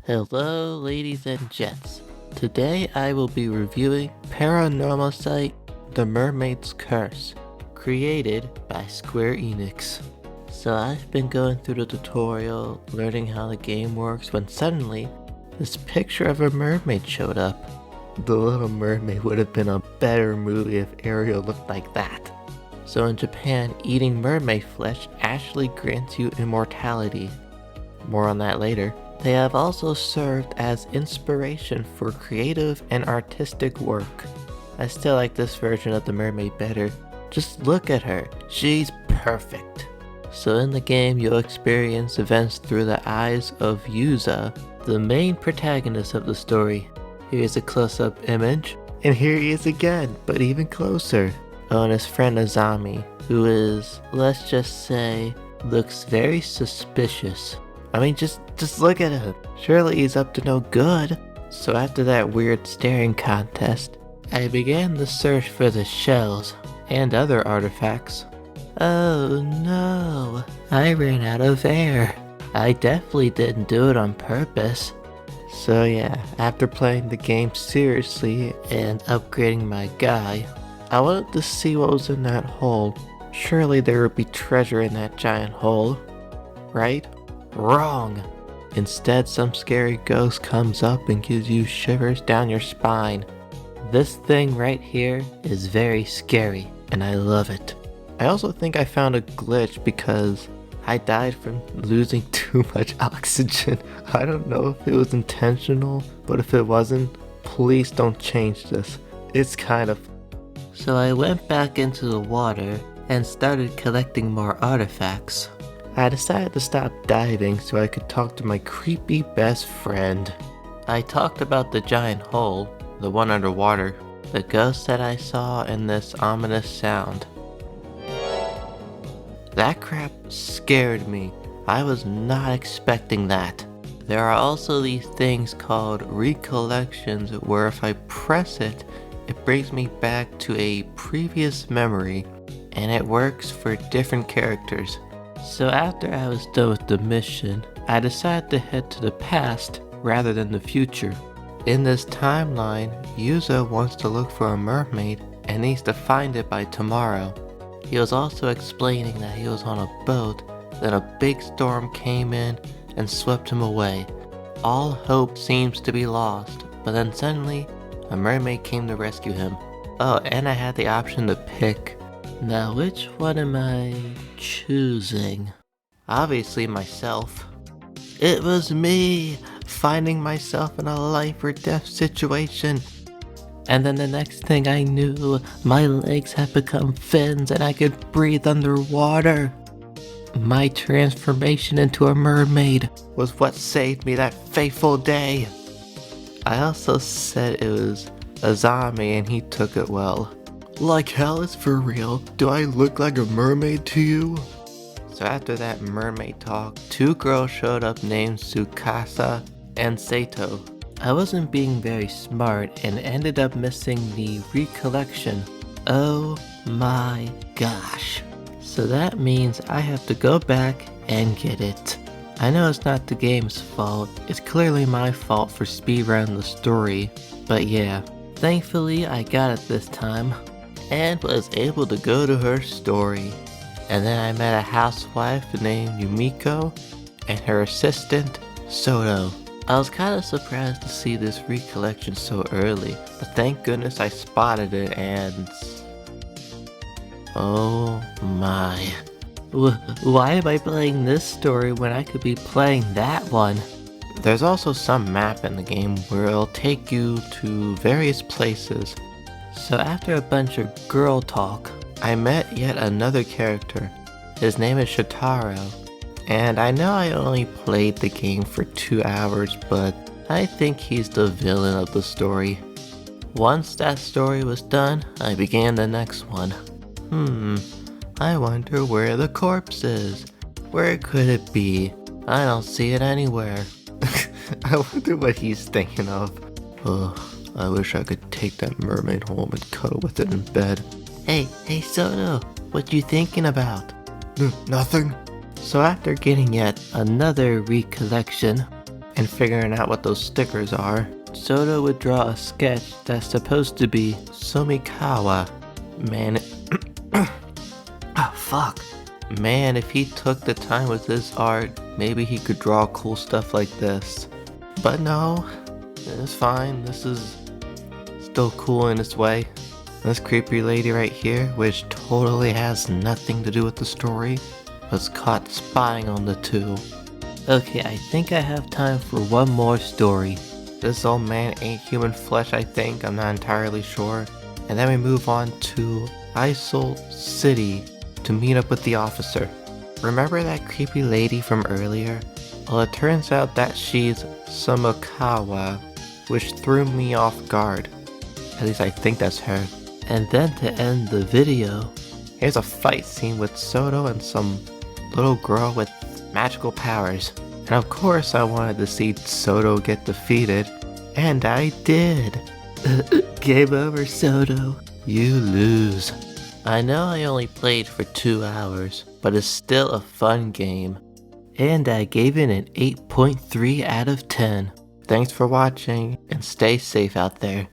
Hello ladies and gents. Today I will be reviewing Paranormasight, The Mermaid's Curse, created by Square Enix. So I've been going through the tutorial, learning how the game works, when suddenly this picture of a mermaid showed up. The Little Mermaid would have been a better movie if Ariel looked like that. So in Japan, eating mermaid flesh actually grants you immortality. More on that later. They have also served as inspiration for creative and artistic work. I still like this version of the mermaid better. Just look at her, she's perfect. So in the game you'll experience events through the eyes of Yuza, the main protagonist of the story. Here's a close-up image, and here he is again, but even closer. Oh, and his friend Azami, who is, let's just say, looks very suspicious. I mean, just look at him. Surely he's up to no good. So after that weird staring contest, I began the search for the shells and other artifacts. Oh no, I ran out of air. I definitely didn't do it on purpose. So yeah, after playing the game seriously and upgrading my guy, I wanted to see what was in that hole. Surely there would be treasure in that giant hole, right? Wrong! Instead, some scary ghost comes up and gives you shivers down your spine. This thing right here is very scary, and I love it. I also think I found a glitch because I died from losing too much oxygen. I don't know if it was intentional, but if it wasn't, please don't change this. It's kind of... So I went back into the water and started collecting more artifacts. I decided to stop diving so I could talk to my creepy best friend. I talked about the giant hole, the one underwater, the ghost that I saw, and this ominous sound. That crap scared me. I was not expecting that. There are also these things called recollections where if I press it, it brings me back to a previous memory, and it works for different characters. So after I was done with the mission, I decided to head to the past rather than the future. In this timeline, Yuza wants to look for a mermaid and needs to find it by tomorrow. He was also explaining that he was on a boat, then a big storm came in and swept him away. All hope seems to be lost, but then suddenly, a mermaid came to rescue him. Oh, and I had the option to pick. Now which one am I choosing? Obviously myself. It was me, finding myself in a life or death situation. And then the next thing I knew, my legs had become fins and I could breathe underwater. My transformation into a mermaid was what saved me that fateful day. I also said it was Azami and he took it well. Like hell, it's for real. Do I look like a mermaid to you? So after that mermaid talk, two girls showed up named Tsukasa and Sato. I wasn't being very smart and ended up missing the recollection. Oh my gosh. So that means I have to go back and get it. I know it's not the game's fault, it's clearly my fault for speedrunning the story, but yeah. Thankfully I got it this time, and was able to go to her story. And then I met a housewife named Yumiko and her assistant, Soto. I was kind of surprised to see this recollection so early, but thank goodness I spotted it and... Oh my. Why am I playing this story when I could be playing that one? There's also some map in the game where it'll take you to various places. So after a bunch of girl talk, I met yet another character. His name is Shotaro, and I know I only played the game for 2 hours, but I think he's the villain of the story. Once that story was done, I began the next one. I wonder where the corpse is. Where could it be? I don't see it anywhere. I wonder what he's thinking of. Ugh. I wish I could take that mermaid home and cuddle with it in bed. Hey Soto, what you thinking about? Nothing. So after getting yet another recollection, and figuring out what those stickers are. Soto would draw a sketch that's supposed to be Somikawa. Man, oh fuck. Man, if he took the time with this art, maybe he could draw cool stuff like this. But no, it's fine. This is still cool in its way. This creepy lady right here, which totally has nothing to do with the story, was caught spying on the two. Okay, I think I have time for one more story. This old man ate human flesh, I think. I'm not entirely sure. And then we move on to Isol City to meet up with the officer. Remember that creepy lady from earlier? Well, it turns out that she's Samokawa, which threw me off guard. At least I think that's her. And then to end the video, here's a fight scene with Soto and some little girl with magical powers. And of course I wanted to see Soto get defeated, and I did. Game over, Soto. You lose. I know I only played for 2 hours, but it's still a fun game. And I gave it an 8.3 out of 10. Thanks for watching, and stay safe out there.